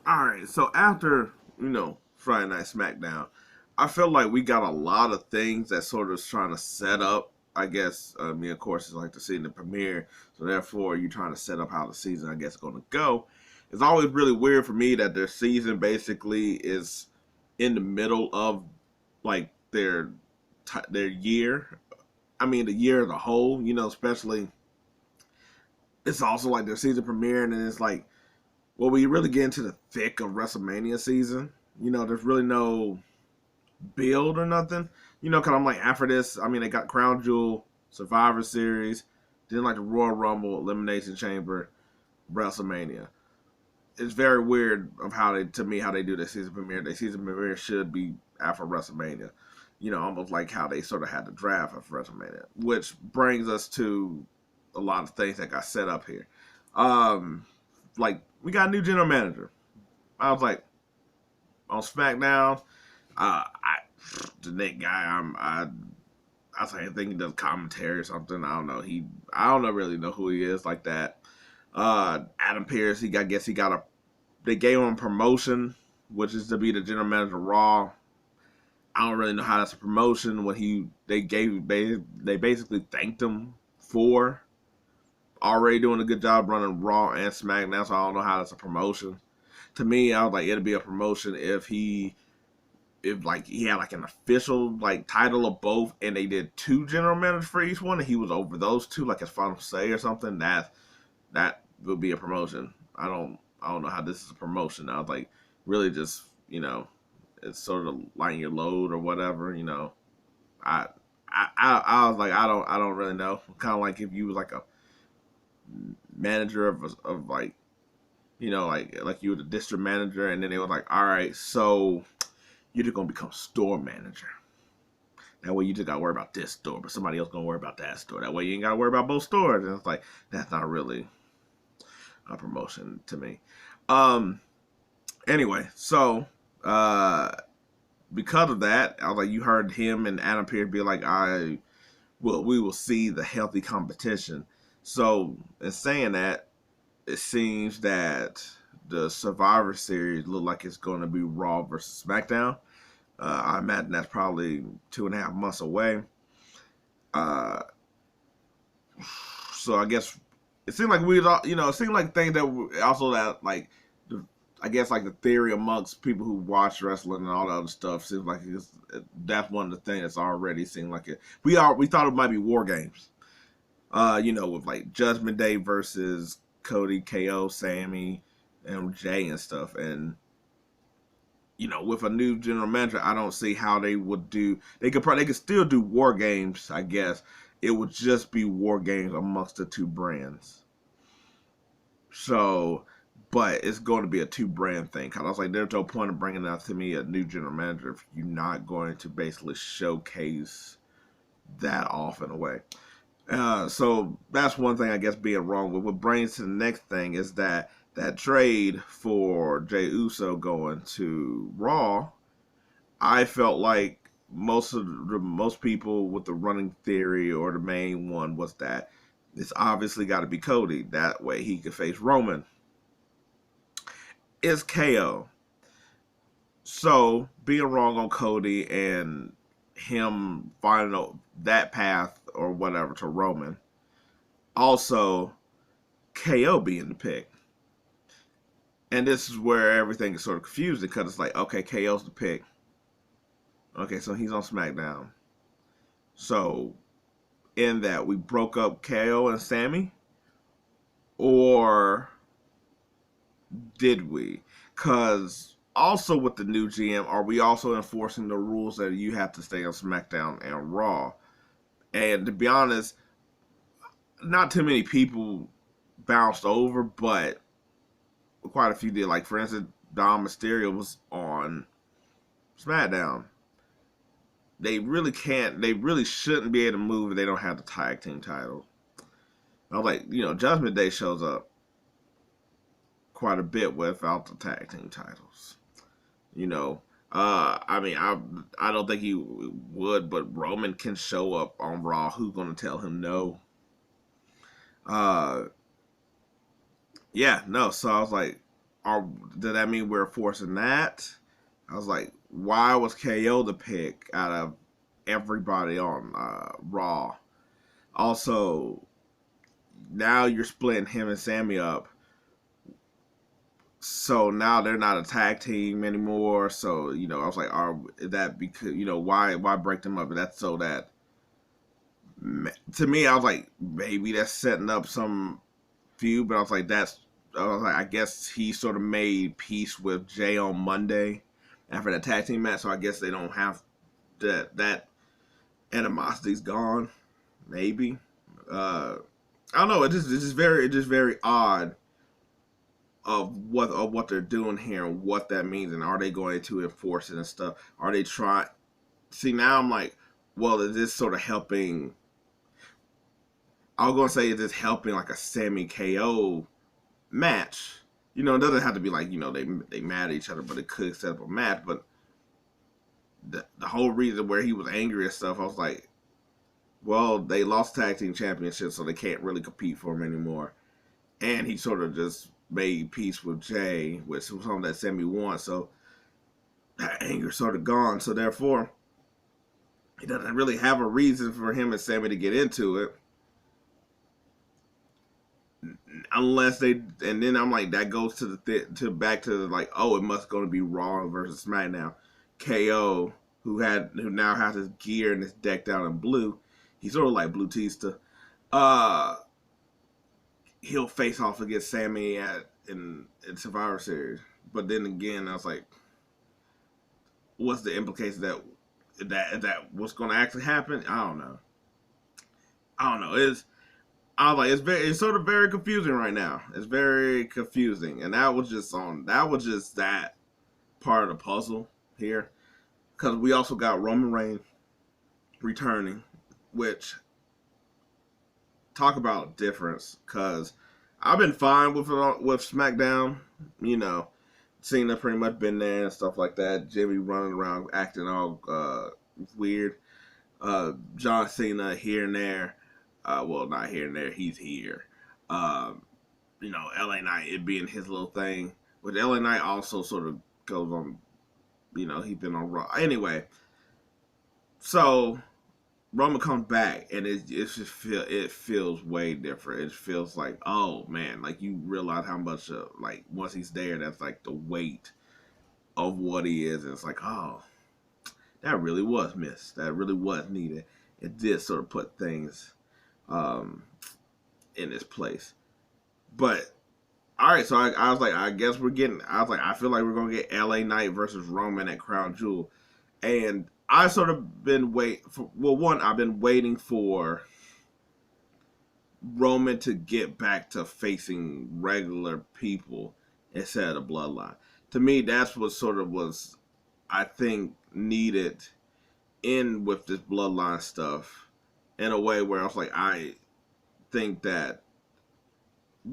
All right, so after Friday Night SmackDown, I feel like we got a lot of things that sort of trying to set up. I guess of course, it's like the season premiere, so therefore you're trying to set up how the season, I guess, going to go. It's always really weird for me that their season basically is in the middle of like their year. I mean, the year as a whole. Especially it's also like their season premiere, and then it's like well, we really get into the thick of WrestleMania season. There's really no build or nothing. Because I'm like, after this, I mean, they got Crown Jewel, Survivor Series, then like the Royal Rumble, Elimination Chamber, WrestleMania. It's very weird of how they do their season premiere. Their season premiere should be after WrestleMania. Almost like how they sort of had the draft after WrestleMania, which brings us to a lot of things that got set up here. Like we got a new general manager. I was like on SmackDown. I the Nick guy. I think he does commentary or something. I don't know. I don't really know who he is like that. Adam Pearce. I guess he got they gave him a promotion, which is to be the general manager of Raw. I don't really know how that's a promotion. They basically thanked him for already doing a good job running Raw and SmackDown, so I don't know how that's a promotion. To me, I was like, it'd be a promotion if he had like an official like title of both, and they did two general managers for each one, and he was over those two, like his final say or something. That would be a promotion. I don't know how this is a promotion. I was like, really just it's sort of lighting your load or whatever. I was like, I don't really know. Kind of like if you was like a manager of like like you were the district manager, and then they were like, all right, so you're just gonna become store manager. That way you just gotta worry about this store, but somebody else gonna worry about that store. That way you ain't gotta worry about both stores. And it's like that's not really a promotion to me. Anyway, so because of that, I was like, you heard him and Adam Pearce be like, we will see the healthy competition. So in saying that, it seems that the Survivor Series look like it's going to be Raw versus SmackDown. I imagine that's probably 2.5 months away. So I guess it seemed like it seemed like things that also that like, I guess like the theory amongst people who watch wrestling and all the other stuff seems like that's one of the things that's already seemed like it. We thought it might be War Games. With like Judgment Day versus Cody, KO, Sammy, and Jay and stuff. And with a new general manager, I don't see how they would do. They could still do War Games, I guess. It would just be War Games amongst the two brands. So, but it's going to be a two-brand thing. Cause I was like, there's no point in bringing out to me a new general manager if you're not going to basically showcase that off in a way. So that's one thing I guess being wrong with. What brings to the next thing is that trade for Jey Uso going to Raw. I felt like most people with the running theory or the main one was that it's obviously got to be Cody. That way he could face Roman. It's KO. So being wrong on Cody and him finding that path or whatever to Roman. Also, KO being the pick. And this is where everything is sort of confusing because it's like, okay, KO's the pick. Okay, so he's on SmackDown. So, in that, we broke up KO and Sammy? Or did we? Because also with the new GM, are we also enforcing the rules that you have to stay on SmackDown and Raw? And to be honest, not too many people bounced over, but quite a few did. Like, for instance, Dom Mysterio was on SmackDown. They really shouldn't be able to move if they don't have the tag team title. I was like, Judgment Day shows up quite a bit without the tag team titles. I mean, I don't think he would, but Roman can show up on Raw. Who's going to tell him no? Yeah, no. So I was like, Or did that mean we're forcing that? I was like, why was KO the pick out of everybody on Raw? Also, now you're splitting him and Sammy up. So now they're not a tag team anymore. So, I was like, are that because, why break them up? That's so that, to me, I was like, maybe that's setting up some feud, but I was like, I guess he sort of made peace with Jay on Monday after the tag team match. So I guess they don't have that animosity's gone. Maybe. I don't know. It's just very odd of what they're doing here and what that means, and are they going to enforce it and stuff? Are they trying? See, now I'm like, well, is this sort of helping? I was gonna say, is this helping like a Sammy KO match? It doesn't have to be like they mad at each other, but it could set up a match. But the whole reason where he was angry and stuff, I was like, well, they lost tag team championship, so they can't really compete for him anymore. And he sort of just made peace with Jay, which was something that Sammy wants. So that anger sort of gone. So therefore, he doesn't really have a reason for him and Sammy to get into it. Unless they, and then I'm like, that goes to back to like, oh, it must going to be Raw versus SmackDown. KO, who now has his gear and his decked out in blue. He's sort of like Blue Tista. He'll face off against Sammy in Survivor Series. But then again, I was like, what's the implication that what's going to actually happen? I don't know. It's sort of very confusing right now. It's very confusing, and that was just that part of the puzzle here, because we also got Roman Reigns returning, which, talk about difference, because I've been fine with SmackDown. Cena pretty much been there and stuff like that. Jimmy running around acting all weird. John Cena here and there. Well, not here and there. He's here. LA Knight, it being his little thing. But LA Knight also sort of goes on, he's been on Raw. Anyway, so Roman comes back, and it feels way different. It feels like, oh man, like you realize how much like once he's there, that's like the weight of what he is. And it's like, oh, that really was missed. That really was needed. It did sort of put things in its place. But all right, so I was like, I feel like we're gonna get LA Knight versus Roman at Crown Jewel, and I sort of been I've been waiting for Roman to get back to facing regular people instead of the Bloodline. To me, that's what sort of was, I think, needed in with this Bloodline stuff, in a way where I was like, I think that,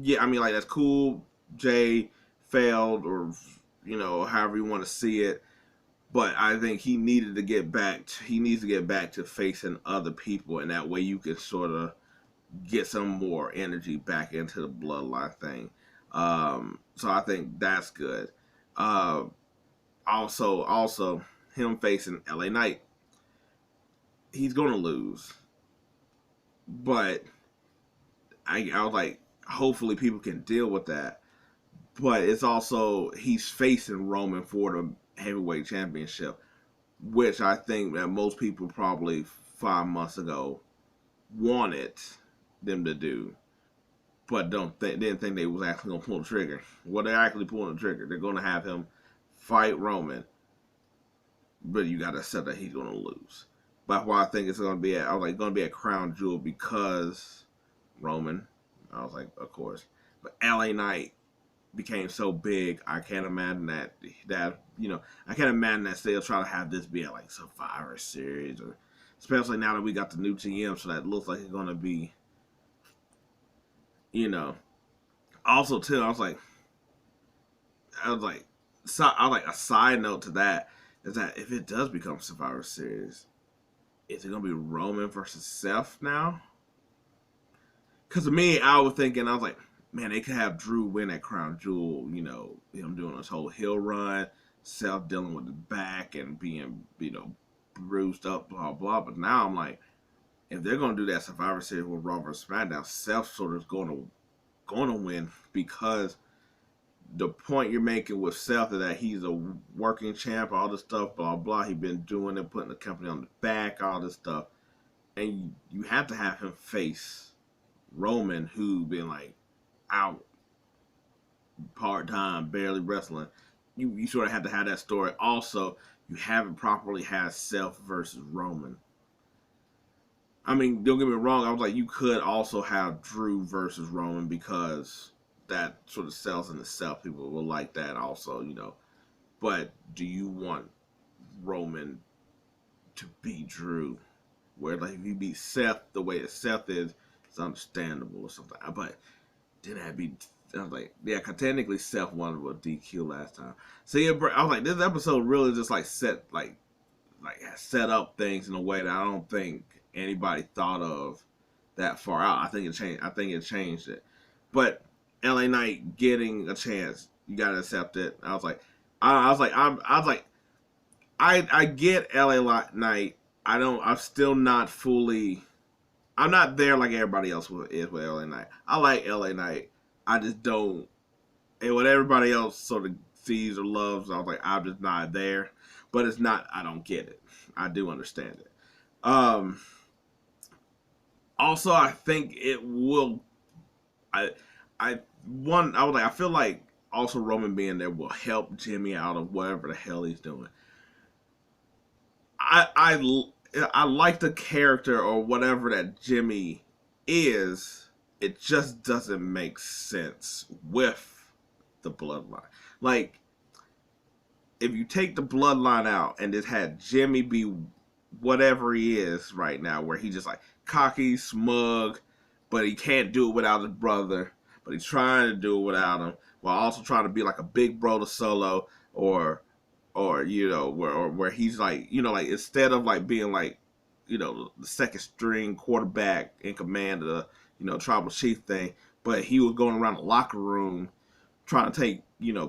yeah, I mean, like, that's cool. Jay failed, or, however you want to see it. But I think he needs to get back to facing other people. And that way you can sort of get some more energy back into the Bloodline thing. So I think that's good. Also, him facing LA Knight, he's going to lose. But I was like, hopefully people can deal with that. But it's also, he's facing Roman for the heavyweight championship, which I think that most people probably 5 months ago wanted them to do, but didn't think they was actually going to pull the trigger. Well, they're actually pulling the trigger. They're going to have him fight Roman, but you got to accept that he's going to lose. But why I think it's going to be going to be a Crown Jewel, because Roman, I was like, of course. But LA Knight became so big, I can't imagine that I can't imagine that they'll try to have this be a like Survivor Series, or especially now that we got the new GM, so that looks like it's going to be, Also, too, I was like, a side note to that is that if it does become Survivor Series, is it going to be Roman versus Seth now? Because to me, I was thinking, I was like, man, they could have Drew win that crown jewel. Him doing his whole hill run, Seth dealing with the back and being bruised up, blah blah. But now I'm like, if they're gonna do that Survivor Series with Raw vs SmackDown, Seth sort of is gonna win because the point you're making with Seth is that he's a working champ, all this stuff, blah blah. He's been doing it, putting the company on the back, all this stuff, and you have to have him face Roman, who been like out part time, barely wrestling. You sort of have to have that story. Also, you haven't properly had Seth versus Roman. I mean, don't get me wrong. I was like, you could also have Drew versus Roman because that sort of sells in itself. People will like that also. But do you want Roman to beat Drew? Where like if you beat Seth the way that Seth is, it's understandable or something. But then that'd be. I was like, yeah, cause technically Seth won with DQ last time. So yeah, I was like, this episode really just like set up things in a way that I don't think anybody thought of that far out. I think it changed it. But LA Knight getting a chance, you gotta accept it. I get LA Knight. I'm still not fully. I'm not there like everybody else is with LA Knight. I like LA Knight. I just don't. And what everybody else sort of sees or loves, I was like, I'm just not there. But it's not. I don't get it. I do understand it. Also, I think it will. I feel like also Roman being there will help Jimmy out of whatever the hell he's doing. I like the character or whatever that Jimmy is. It just doesn't make sense with the bloodline. Like, if you take the bloodline out and just had Jimmy be whatever he is right now, where he's just like cocky, smug, but he can't do it without his brother, but he's trying to do it without him, while also trying to be like a big bro to Solo, or where he's like, like instead of like being like, the second string quarterback in command of the, tribal chief thing, but he was going around the locker room trying to take,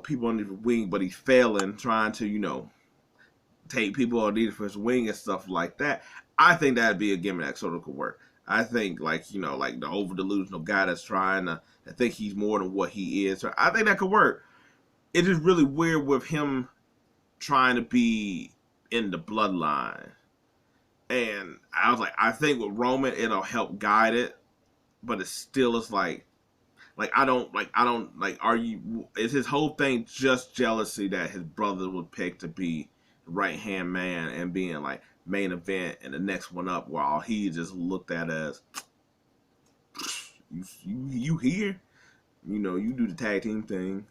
people under the wing, but he's failing, trying to, take people underneath his wing and stuff like that. I think that'd be a gimmick that sort of could work. I think like the over delusional guy that's trying to think he's more than what he is. I think that could work. It's just really weird with him trying to be in the bloodline. And I was like, I think with Roman it'll help guide it, but it still is like are you, is his whole thing just jealousy that his brother was picked to be right hand man and being like main event and the next one up, while he just looked at as you here, you do the tag team thing,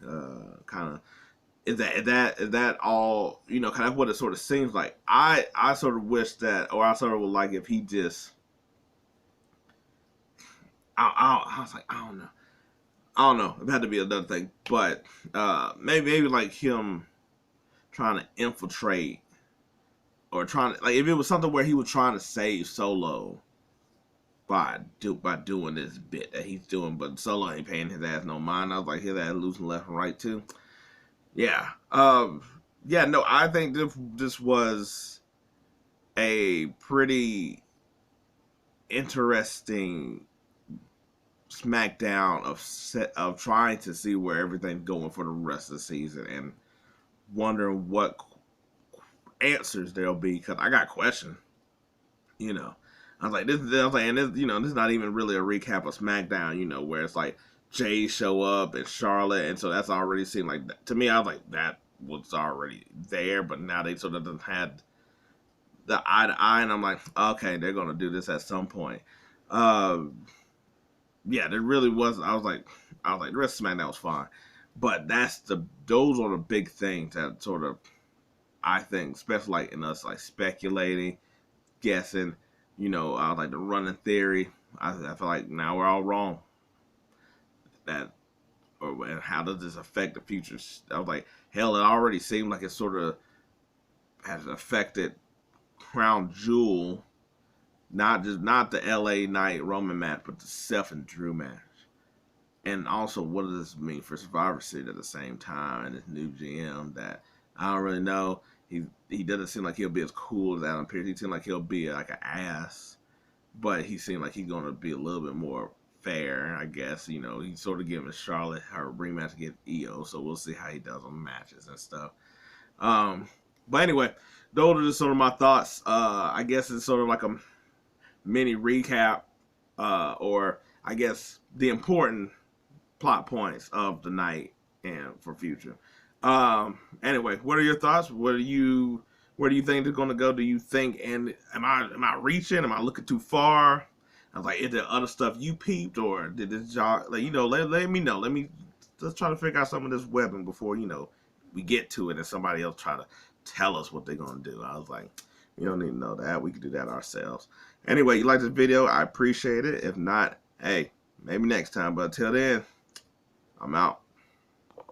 kind of. Is that all? Kind of what it sort of seems like. I sort of wish that, or I sort of would like if he just. I was like, I don't know. It had to be another thing, but maybe like him trying to infiltrate, or trying to, like, if it was something where he was trying to save Solo by doing this bit that he's doing, but Solo ain't paying his ass no mind. I was like, his ass losing left and right too. Yeah. No, I think this was a pretty interesting SmackDown of trying to see where everything's going for the rest of the season and wondering what answers there'll be, because I got questions. I was like, this is not even really a recap of SmackDown. Where it's like Jay show up and Charlotte, and so that's already seemed like, to me, I was like, that was already there, but now they sort of had the eye to eye, and I'm like, okay, they're gonna do this at some point. There really was. I was like, the rest of SmackDown was fine, but those are the big things that sort of, I think, especially like in us like speculating, guessing. I was like, the running theory. I feel like now we're all wrong. Or how does this affect the future? I was like, hell, it already seemed like it sort of has affected Crown Jewel, not the LA Knight Roman match, but the Seth and Drew match. And also, what does this mean for Survivor Series at the same time and this new GM that I don't really know. He doesn't seem like he'll be as cool as Adam Pearce. He seems like he'll be like an ass, but he seemed like he's going to be a little bit more fair, I guess. You know, he's sort of giving Charlotte her rematch against Io, so we'll see how he does on matches and stuff. But anyway, those are just sort of my thoughts. I guess it's sort of like a mini recap, or I guess the important plot points of the night and for future. Anyway, what are your thoughts? Where do you think they're going to go? Do you think, and am I reaching? Am I looking too far? I was like, is there other stuff you peeped, or did this job? Like, let me know. Let's try to figure out some of this webbing before we get to it and somebody else try to tell us what they're going to do. I was like, you don't need to know that. We can do that ourselves. Anyway, you like this video? I appreciate it. If not, hey, maybe next time. But until then, I'm out.